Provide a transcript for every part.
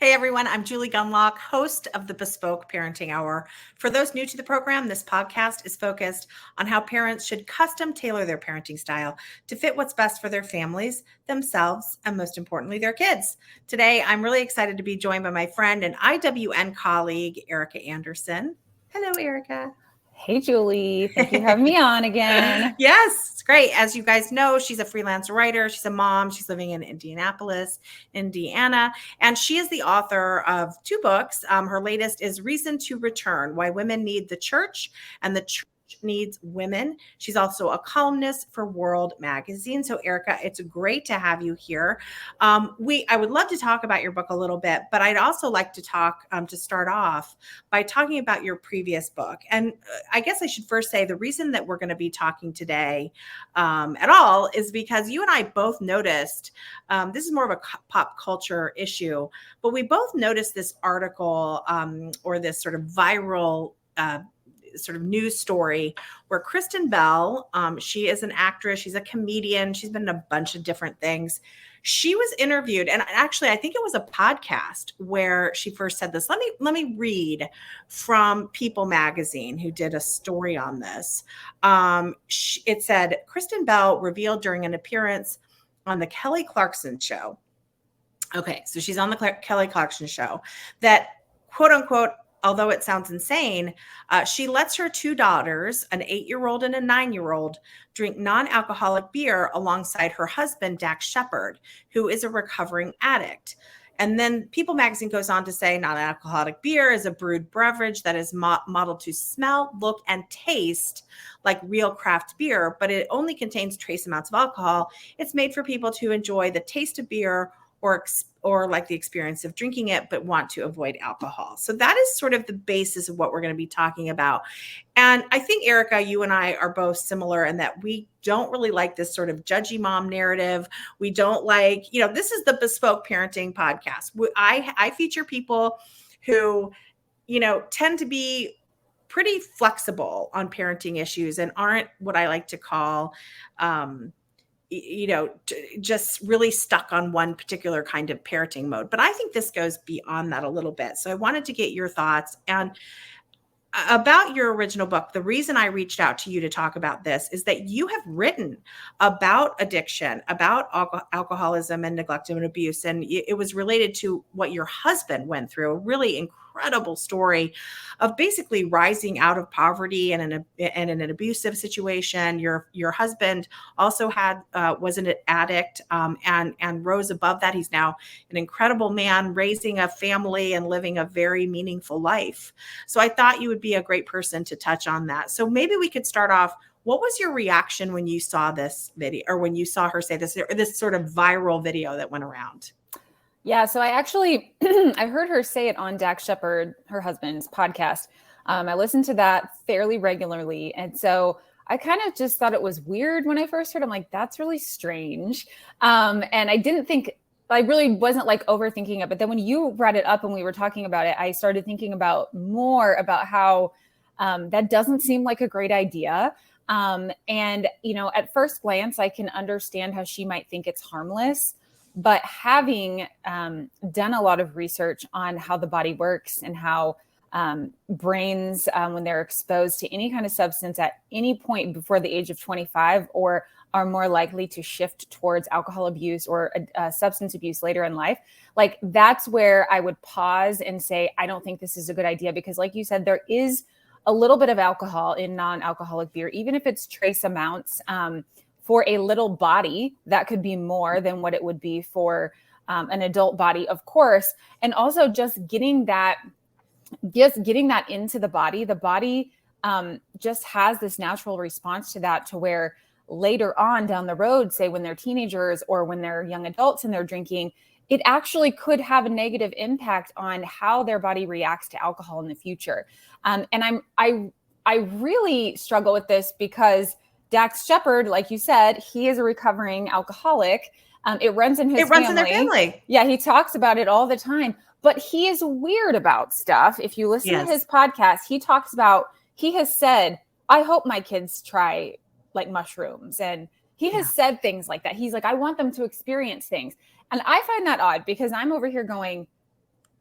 Hey everyone, I'm Julie Gunlock, host of the Bespoke Parenting Hour. For those new to the program, this podcast is focused on how parents should custom tailor their parenting style to fit what's best for their families, themselves, and most importantly, their kids. Today, I'm really excited to be joined by my friend and IWN colleague, Ericka Andersen. Hello, Ericka. Hey, Julie. Thank you for having me on again. Yes, it's great. As you guys know, she's a freelance writer. She's a mom. She's living in Indianapolis, Indiana. And she is the author of 2 books. Her latest is Reason to Return, Why Women Need the Church and the Church Needs Women. She's also a columnist for World Magazine. So Ericka, it's great to have you here. I would love to talk about your book a little bit, but I'd also like to talk to start off by talking about your previous book. And I guess I should first say the reason that we're going to be talking today at all is because you and I both noticed, this is more of a pop culture issue, but we both noticed this article or this sort of viral sort of news story where Kristen Bell, she is an actress, she's a comedian, she's been in a bunch of different things. She was interviewed, and actually, I think it was a podcast where she first said this. Let me read from People Magazine, who did a story on this. It said, Kristen Bell revealed during an appearance on the Kelly Clarkson show. Okay, so she's on the Kelly Clarkson show that, quote unquote, although it sounds insane, she lets her 2 daughters, an 8-year-old and a 9-year-old, drink non-alcoholic beer alongside her husband, Dax Shepard, who is a recovering addict. And then People Magazine goes on to say non-alcoholic beer is a brewed beverage that is modeled to smell, look, and taste like real craft beer, but it only contains trace amounts of alcohol. It's made for people to enjoy the taste of beer or like the experience of drinking it, but want to avoid alcohol. So that is sort of the basis of what we're going to be talking about. And I think, Ericka, you and I are both similar in that we don't really like this sort of judgy mom narrative. We don't like, this is the Bespoke Parenting Podcast. I feature people who, tend to be pretty flexible on parenting issues and aren't what I like to call, just really stuck on one particular kind of parenting mode. But I think this goes beyond that a little bit. So I wanted to get your thoughts and about your original book. The reason I reached out to you to talk about this is that you have written about addiction, about alcoholism and neglect and abuse. And it was related to what your husband went through, a really incredible story of basically rising out of poverty and in an abusive situation. Your husband also was an addict and rose above that. He's now an incredible man, raising a family and living a very meaningful life. So I thought you would be a great person to touch on that. So maybe we could start off. What was your reaction when you saw this video, or when you saw her say this, or this sort of viral video that went around? Yeah, so I actually, I heard her say it on Dax Shepard, her husband's podcast. I listened to that fairly regularly. And so I kind of just thought it was weird when I first heard. I'm like, that's really strange. And I really wasn't like overthinking it. But then when you brought it up and we were talking about it, I started thinking more about how that doesn't seem like a great idea. And, at first glance, I can understand how she might think it's harmless. But having done a lot of research on how the body works and how brains, when they're exposed to any kind of substance at any point before the age of 25, or are more likely to shift towards alcohol abuse or substance abuse later in life, like that's where I would pause and say, I don't think this is a good idea. Because like you said, there is a little bit of alcohol in non-alcoholic beer, even if it's trace amounts. For a little body, that could be more than what it would be for an adult body, of course. And also just getting that into the body just has this natural response to that, to where later on down the road, say when they're teenagers or when they're young adults and they're drinking, it actually could have a negative impact on how their body reacts to alcohol in the future. And I really struggle with this because Dax Shepard, like you said, he is a recovering alcoholic. It runs in his family. It runs in their family. Yeah, he talks about it all the time. But he is weird about stuff. If you listen to his podcast, he has said, I hope my kids try like mushrooms. And he has said things like that. He's like, I want them to experience things. And I find that odd because I'm over here going,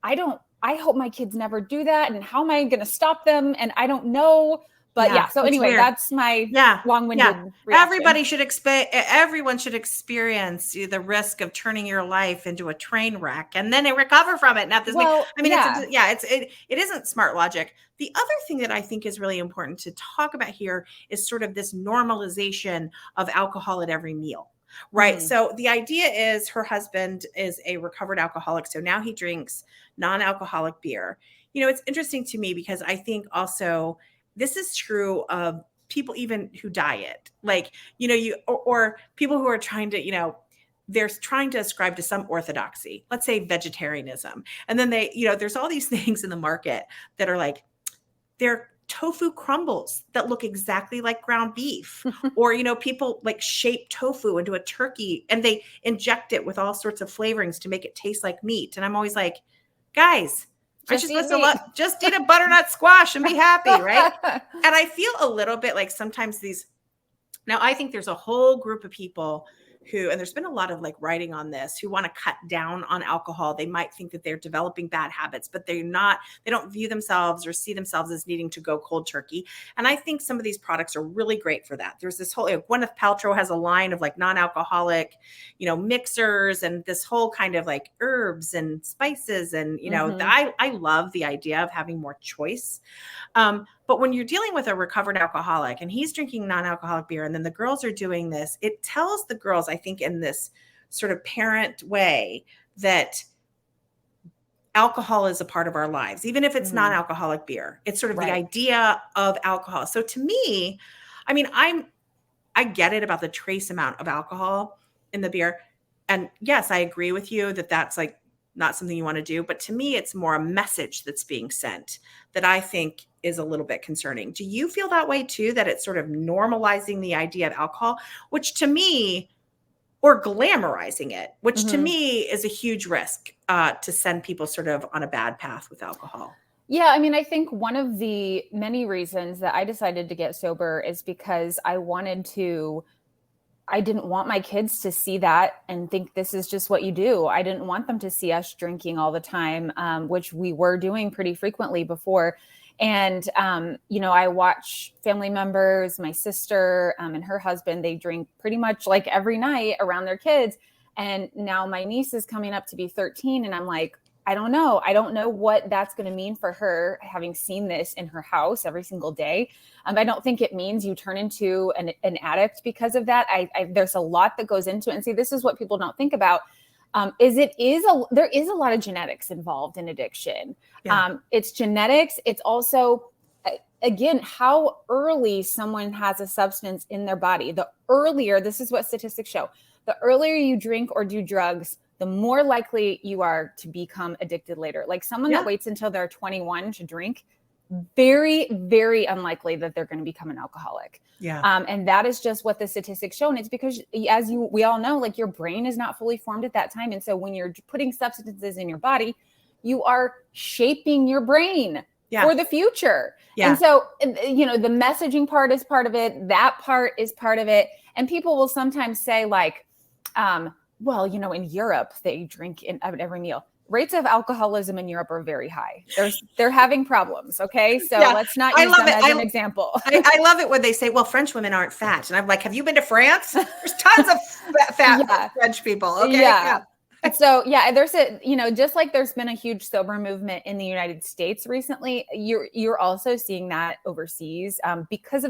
I hope my kids never do that. And how am I going to stop them? And I don't know. But yeah, so anyway, that's my long-winded reaction. Everyone should experience the risk of turning your life into a train wreck and then recover from it. It isn't smart logic. The other thing that I think is really important to talk about here is sort of this normalization of alcohol at every meal. Right. Mm-hmm. So the idea is her husband is a recovered alcoholic. So now he drinks non-alcoholic beer. It's interesting to me because I think also this is true of people even who diet, like, or people who are trying to, they're trying to ascribe to some orthodoxy, let's say vegetarianism. And then there's all these things in the market that are like, they're tofu crumbles that look exactly like ground beef, or, people like shape tofu into a turkey and they inject it with all sorts of flavorings to make it taste like meat. And I'm always like, guys, just eat a butternut squash and be happy, right? And I feel a little bit like sometimes now I think there's a whole group of people who, and there's been a lot of like writing on this, who want to cut down on alcohol. They might think that they're developing bad habits, but they don't view themselves or see themselves as needing to go cold turkey. And I think some of these products are really great for that. There's this whole, Gwyneth Paltrow has a line of like non-alcoholic, mixers and this whole kind of like herbs and spices. And, I love the idea of having more choice. But when you're dealing with a recovered alcoholic and he's drinking non-alcoholic beer and then the girls are doing this, it tells the girls, I think, in this sort of parent way that alcohol is a part of our lives, even if it's non-alcoholic beer. It's sort of the idea of alcohol. So to me, I mean, I get it about the trace amount of alcohol in the beer. And yes, I agree with you that that's like not something you want to do. But to me, it's more a message that's being sent that I think is a little bit concerning. Do you feel that way too, that it's sort of normalizing the idea of alcohol, which to me, or glamorizing it, which to me is a huge risk to send people sort of on a bad path with alcohol? Yeah, I mean, I think one of the many reasons that I decided to get sober is because I didn't want my kids to see that and think this is just what you do. I didn't want them to see us drinking all the time, which we were doing pretty frequently before. And, I watch family members, my sister and her husband, they drink pretty much like every night around their kids. And now my niece is coming up to be 13. And I'm like, I don't know. I don't know what that's going to mean for her, having seen this in her house every single day. I don't think it means you turn into an addict because of that. There's a lot that goes into it. And see, this is what people don't think about. There is a lot of genetics involved in addiction. Yeah. It's genetics. It's also, again, how early someone has a substance in their body. The earlier, this is what statistics show, the earlier you drink or do drugs, the more likely you are to become addicted later. Like someone that waits until they're 21 to drink, very, very unlikely that they're going to become an alcoholic. Yeah. And that is just what the statistics show. And it's because, we all know, like your brain is not fully formed at that time. And so when you're putting substances in your body, you are shaping your brain for the future. Yeah. And so, the messaging part is part of it. That part is part of it. And people will sometimes say like, well, in Europe, they drink at every meal. Rates of alcoholism in Europe are very high. They're having problems. Okay. So let's not use them as an example. I love it when they say, well, French women aren't fat. And I'm like, have you been to France? There's tons of fat French people. Okay. Yeah. So there's just like there's been a huge sober movement in the United States recently, you're also seeing that overseas because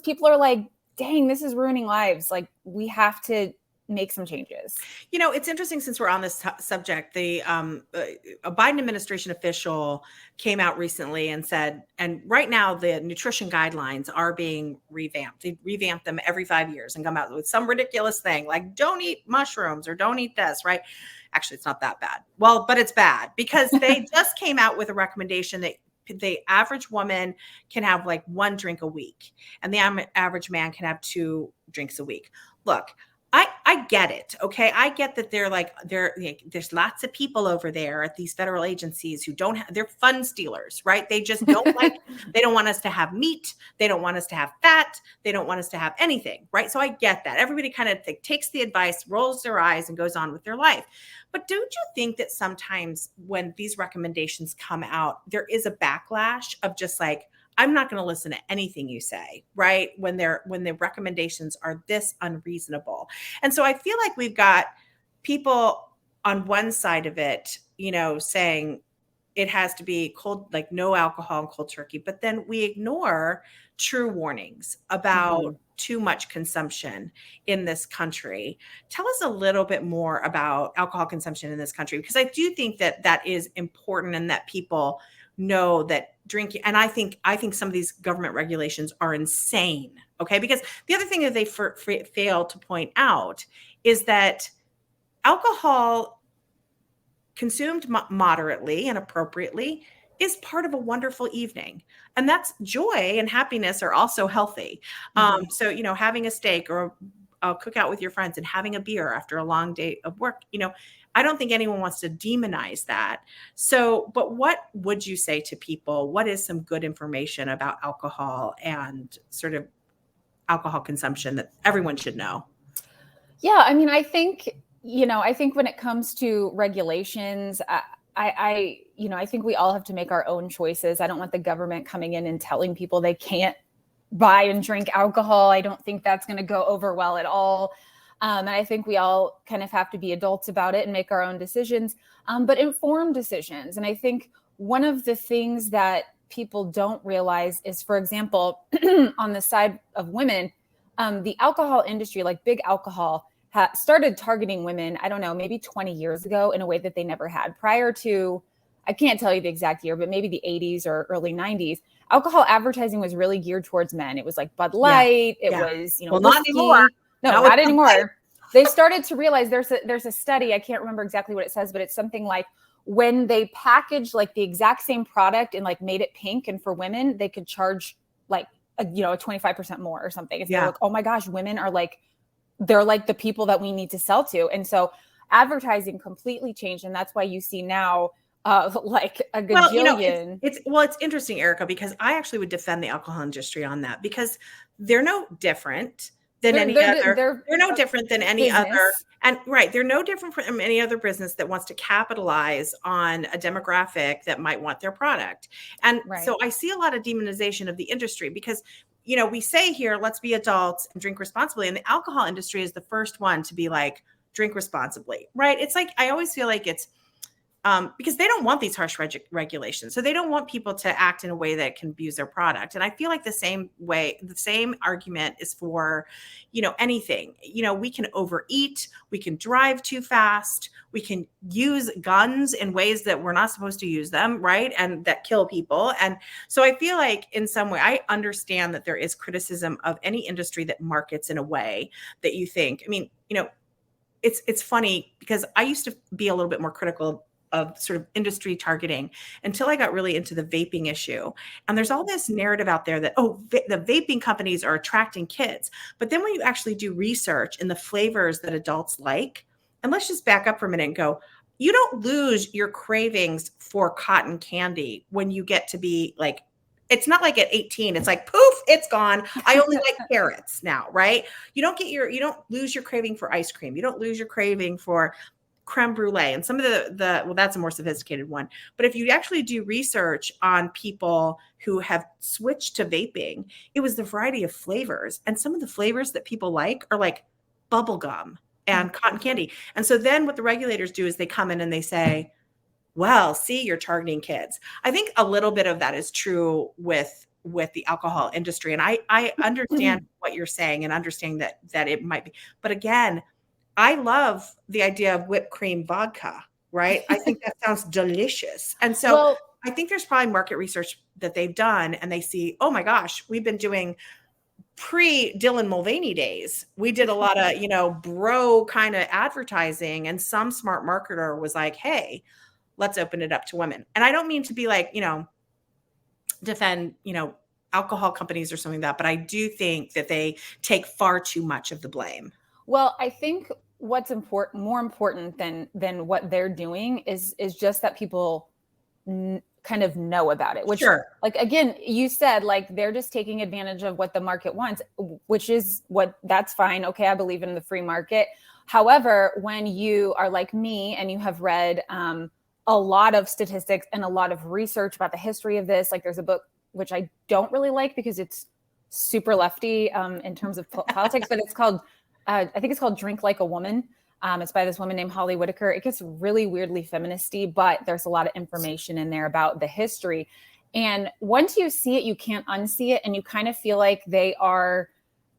people are like, dang, this is ruining lives. Like we have to make some changes. It's interesting since we're on this subject, a Biden administration official came out recently and said, and right now the nutrition guidelines are being revamped. They revamp them every 5 years and come out with some ridiculous thing like don't eat mushrooms or don't eat this, right? Actually, it's not that bad. Well, but it's bad because they just came out with a recommendation that the average woman can have like 1 drink a week and the average man can have 2 drinks a week. Look, I get it. Okay. I get that there's lots of people over there at these federal agencies who they're fun stealers, right? They just don't they don't want us to have meat. They don't want us to have fat. They don't want us to have anything, right? So I get that. Everybody kind of takes the advice, rolls their eyes, and goes on with their life. But don't you think that sometimes when these recommendations come out, there is a backlash of just like, I'm not going to listen to anything you say, right? When the recommendations are this unreasonable. And so I feel like we've got people on one side of it, saying it has to be cold, like no alcohol and cold turkey, but then we ignore true warnings about too much consumption in this country. Tell us a little bit more about alcohol consumption in this country, because I do think that is important, and that people know that drinking, and I think some of these government regulations are insane. Okay, because the other thing that they fail to point out is that alcohol consumed moderately and appropriately is part of a wonderful evening, and that's joy and happiness are also healthy. So having a steak or a cookout with your friends and having a beer after a long day of work, I don't think anyone wants to demonize that. So, but what would you say to people? What is some good information about alcohol and sort of alcohol consumption that everyone should know? Yeah, I mean, I think when it comes to regulations, I think we all have to make our own choices. I don't want the government coming in and telling people they can't buy and drink alcohol. I don't think that's going to go over well at all. And I think we all kind of have to be adults about it and make our own decisions, but informed decisions. And I think one of the things that people don't realize is, for example, on the side of women, the alcohol industry, like big alcohol, started targeting women, I don't know, maybe 20 years ago in a way that they never had prior to, I can't tell you the exact year, but maybe the 80s or early 90s. Alcohol advertising was really geared towards men. It was like Bud Light. It was, well, not anymore. No, not anymore. They started to realize there's a study. I can't remember exactly what it says, but it's something like when they packaged like the exact same product and like made it pink, and for women, they could charge like, a 25% more or something. If they're like, oh my gosh, women are like, they're like the people that we need to sell to. And so advertising completely changed. And that's why you see now like a gajillion. It's interesting, Ericka, because I actually would defend the alcohol industry on that, because they're no different than any other. They're no different than any other. And right, they're no different from any other business that wants to capitalize on a demographic that might want their product. And so I see a lot of demonization of the industry because, we say here, let's be adults and drink responsibly. And the alcohol industry is the first one to be like, drink responsibly, right? It's like, I always feel like it's, because they don't want these harsh regulations. So they don't want people to act in a way that can abuse their product. And I feel like the same argument is for, anything. We can overeat, we can drive too fast, we can use guns in ways that we're not supposed to use them, right? And that kill people. And so I feel like in some way, I understand that there is criticism of any industry that markets in a way that you think, it's funny because I used to be a little bit more critical of sort of industry targeting until I got really into the vaping issue. And there's all this narrative out there that, the vaping companies are attracting kids. But then when you actually do research in the flavors that adults like, and let's just back up for a minute and go, you don't lose your cravings for cotton candy when you get to be like, it's not like at 18, it's like, poof, it's gone. I only like carrots now, right? You don't lose your craving for ice cream. You don't lose your craving for creme brulee and some of well, that's a more sophisticated one. But if you actually do research on people who have switched to vaping, it was the variety of flavors. And some of the flavors that people like are like bubble gum and cotton candy. And so then what the regulators do is they come in and they say, well, see, you're targeting kids. I think a little bit of that is true with the alcohol industry. And I understand what you're saying and understanding that it might be. But again, I love the idea of whipped cream vodka, right? I think that sounds delicious. And so I think there's probably market research that they've done and they see, oh my gosh, we've been doing pre-Dylan Mulvaney days. We did a lot of, bro kind of advertising, and some smart marketer was like, hey, let's open it up to women. And I don't mean to be like, defend, alcohol companies or something like that, but I do think that they take far too much of the blame. Well, I think what's more important than what they're doing is just that people kind of know about it, which Sure. like, again, you said like they're just taking advantage of what the market wants, which is that's fine. Okay. I believe in the free market. However, when you are like me and you have read a lot of statistics and a lot of research about the history of this, like there's a book, which I don't really like because it's super lefty in terms of politics, but it's called, I think it's called Drink Like a Woman. It's by this woman named Holly Whitaker. It gets really weirdly feministy, but there's a lot of information in there about the history. And once you see it, you can't unsee it. And you kind of feel like they are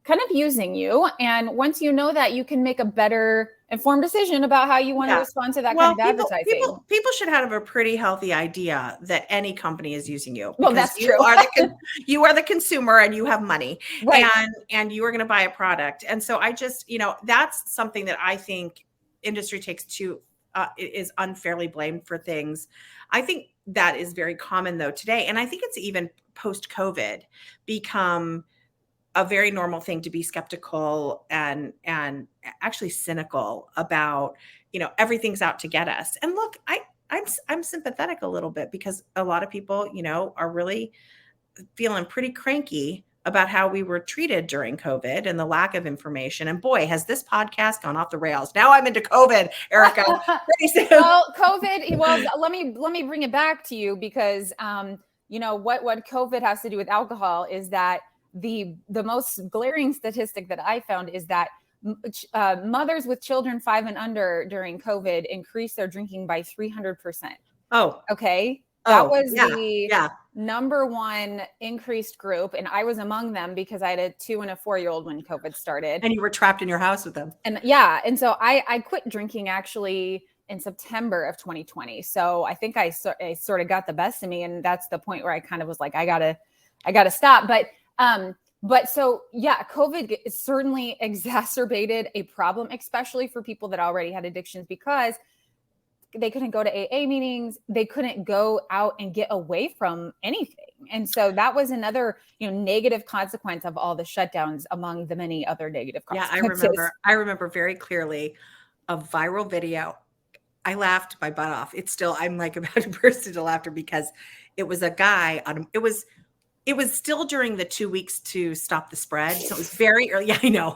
kind of using you. And once you know that, you can make a better informed decision about how you want to respond to that kind of advertising. People should have a pretty healthy idea that any company is using you. Well, that's true. You are the consumer and you have money, right? And you are going to buy a product. And so I just, that's something that I think industry is unfairly blamed for things. I think that is very common though today. And I think it's even post-COVID become a very normal thing to be skeptical and actually cynical about, everything's out to get us. And look, I'm sympathetic a little bit because a lot of people, are really feeling pretty cranky about how we were treated during COVID and the lack of information. And boy, has this podcast gone off the rails. Now I'm into COVID, Ericka. Well, COVID. Well, let me bring it back to you because what COVID has to do with alcohol is that the most glaring statistic that I found is that mothers with children 5 and under during COVID increased their drinking by 300%. Oh, okay. That was the number one increased group. And I was among them because I had a 2 and a 4-year-old when COVID started. And you were trapped in your house with them. And and so I quit drinking actually in September of 2020. So I think I sort of got the best of me. And that's the point where I kind of was like, I gotta stop. But so COVID certainly exacerbated a problem, especially for people that already had addictions, because they couldn't go to AA meetings. They couldn't go out and get away from anything. And so that was another, negative consequence of all the shutdowns among the many other negative consequences. Yeah, I remember very clearly a viral video. I laughed my butt off. I'm like about to burst into laughter because it was a guy it was still during the 2 weeks to stop the spread. So it was very early. Yeah, I know.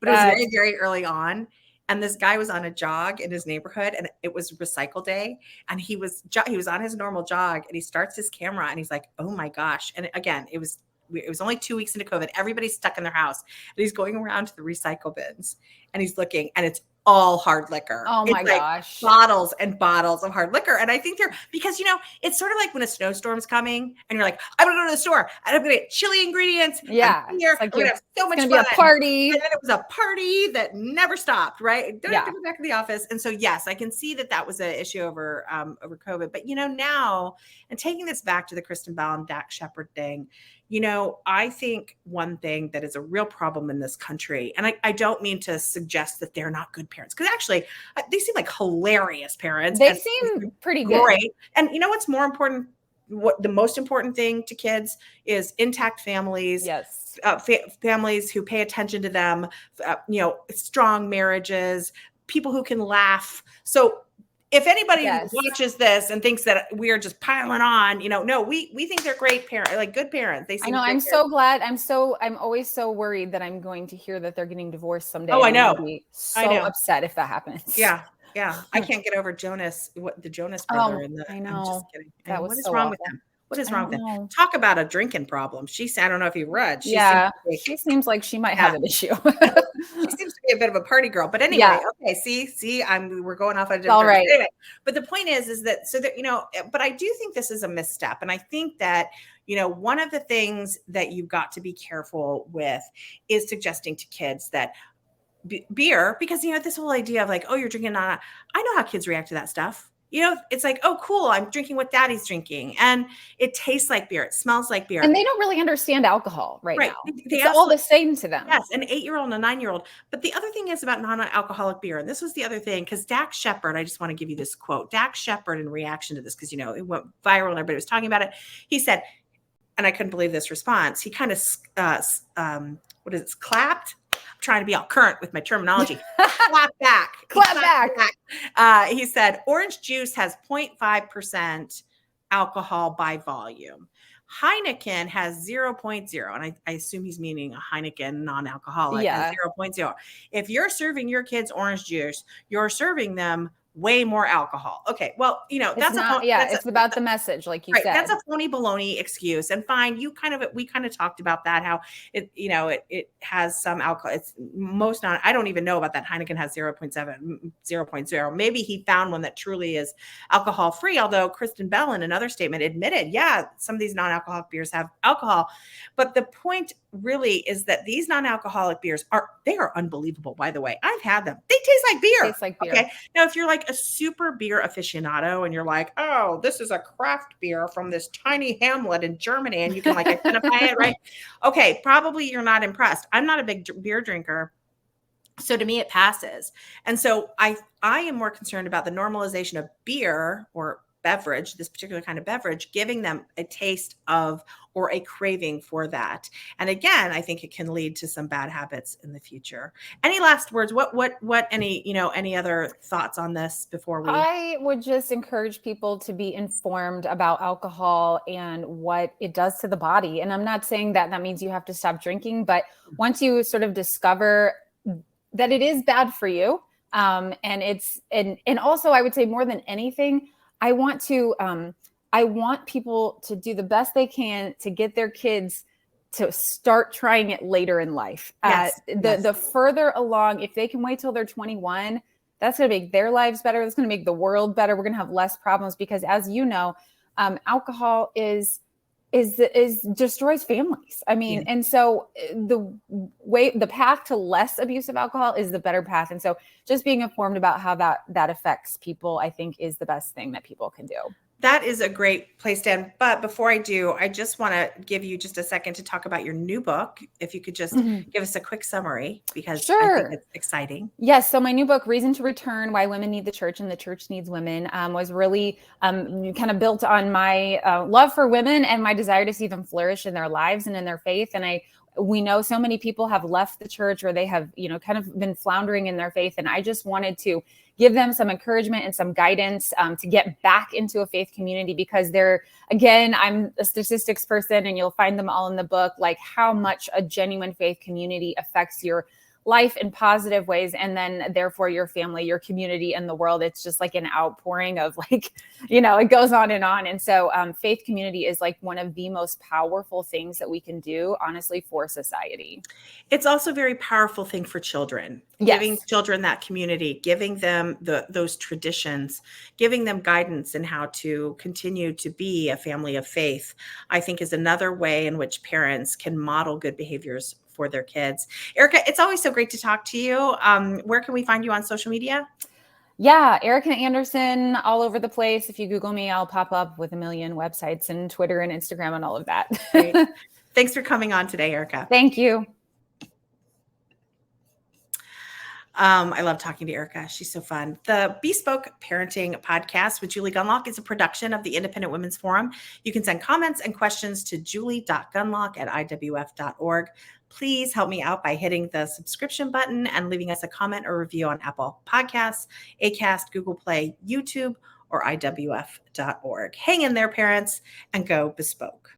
But it was very, very early on. And this guy was on a jog in his neighborhood and it was recycle day. And he was on his normal jog and he starts his camera and he's like, oh my gosh. And again, it was only 2 weeks into COVID. Everybody's stuck in their house and he's going around to the recycle bins and he's looking and it's all hard liquor. Oh my gosh. Bottles and bottles of hard liquor. And I think because it's sort of like when a snowstorm's coming and you're like, I'm gonna go to the store and I'm gonna get chili ingredients. Yeah. I'm gonna have so much fun. Be a party. And then it was a party that never stopped, right? Don't have to go back to the office. And so yes, I can see that was an issue over COVID. But now, and taking this back to the Kristen Bell and Dax Shepard thing, I think one thing that is a real problem in this country, and I don't mean to suggest that they're not good parents, because actually they seem like hilarious parents. They seem pretty good. Great. And what's more important? What the most important thing to kids is intact families. Yes. Families who pay attention to them, strong marriages, people who can laugh. So if anybody watches this and thinks that we are just piling on, no, we think they're great parents, like good parents. They seem I know. I'm so glad. I'm always so worried that I'm going to hear that they're getting divorced someday. Oh, I know. I'm be so upset if that happens. Yeah. Yeah. I can't get over the Jonas brother. I know. I'm just kidding. What is so wrong awful. with them? What is wrong with them? Talk about a drinking problem. I don't know if you read. She seems like she might have an issue. She seems to be a bit of a party girl. But anyway, okay, see, we're going off on a different. All right. Anyway, but the point is that but I do think this is a misstep. And I think that, one of the things that you've got to be careful with is suggesting to kids that beer, because, this whole idea of like, oh, you're drinking I know how kids react to that stuff. It's like, oh, cool, I'm drinking what daddy's drinking. And it tastes like beer. It smells like beer. And they don't really understand alcohol right now. It's all the same to them. Yes, an 8-year-old and a 9-year-old. But the other thing is about non-alcoholic beer. And this was the other thing, because Dax Shepard, I just want to give you this quote. Dax Shepard, in reaction to this, because, it went viral and everybody was talking about it. He said, and I couldn't believe this response, he kind of, clapped trying to be all current with my terminology. Clap back. Clap back. He said, orange juice has 0.5% alcohol by volume. Heineken has 0.0. And I assume he's meaning a Heineken non-alcoholic has 0.0. If you're serving your kids orange juice, you're serving them way more alcohol. Okay. Well, it's about the message, like you said. That's a phony baloney excuse. And fine, we kind of talked about that, how it has some alcohol. It's most not, I don't even know about that. Heineken has 0.7, 0.0. Maybe he found one that truly is alcohol free. Although Kristen Bell in another statement admitted, some of these non-alcoholic beers have alcohol. But the point really is that these non-alcoholic beers are unbelievable, by the way. I've had them. They taste like beer. Okay. Now, if you're like a super beer aficionado and you're like, oh, this is a craft beer from this tiny hamlet in Germany, and you can like identify it, right? Okay. Probably you're not impressed. I'm not a big beer drinker. So to me, it passes. And so I am more concerned about the normalization of beer or beverage, this particular kind of beverage, giving them a taste of or a craving for that. And again, I think it can lead to some bad habits in the future. Any last words? Any other thoughts on this before we? I would just encourage people to be informed about alcohol and what it does to the body. And I'm not saying that means you have to stop drinking, but once you sort of discover that it is bad for you, and also I would say more than anything, I want people to do the best they can to get their kids to start trying it later in life. The further along, if they can wait till they're 21, that's going to make their lives better. That's going to make the world better. We're going to have less problems because, as you know, alcohol destroys families. I mean, and so the path to less abuse of alcohol is the better path. And so just being informed about how that affects people, I think, is the best thing that people can do. That is a great place to end. But before I do, I just want to give you just a second to talk about your new book. If you could just give us a quick summary, because I think it's exciting. Yes. So my new book, Reason to Return, Why Women Need the Church and the Church Needs Women, was really kind of built on my love for women and my desire to see them flourish in their lives and in their faith. And we know so many people have left the church, or they have, kind of been floundering in their faith. And I just wanted to give them some encouragement and some guidance to get back into a faith community, because I'm a statistics person, and you'll find them all in the book, like how much a genuine faith community affects your life in positive ways. And then therefore your family, your community, and the world. It's just like an outpouring of it goes on and on. And so faith community is like one of the most powerful things that we can do, honestly, for society. It's also a very powerful thing for children, giving children that community, giving them those traditions, giving them guidance in how to continue to be a family of faith, I think is another way in which parents can model good behaviors for their kids. Ericka, it's always so great to talk to you. Where can we find you on social media? Yeah, Ericka Andersen all over the place. If you Google me, I'll pop up with a million websites and Twitter and Instagram and all of that. Great. Thanks for coming on today, Ericka. Thank you. I love talking to Ericka. She's so fun. The Bespoke Parenting Podcast with Julie Gunlock is a production of the Independent Women's Forum. You can send comments and questions to julie.gunlock@iwf.org. Please help me out by hitting the subscription button and leaving us a comment or review on Apple Podcasts, Acast, Google Play, YouTube, or iwf.org. Hang in there, parents, and go bespoke.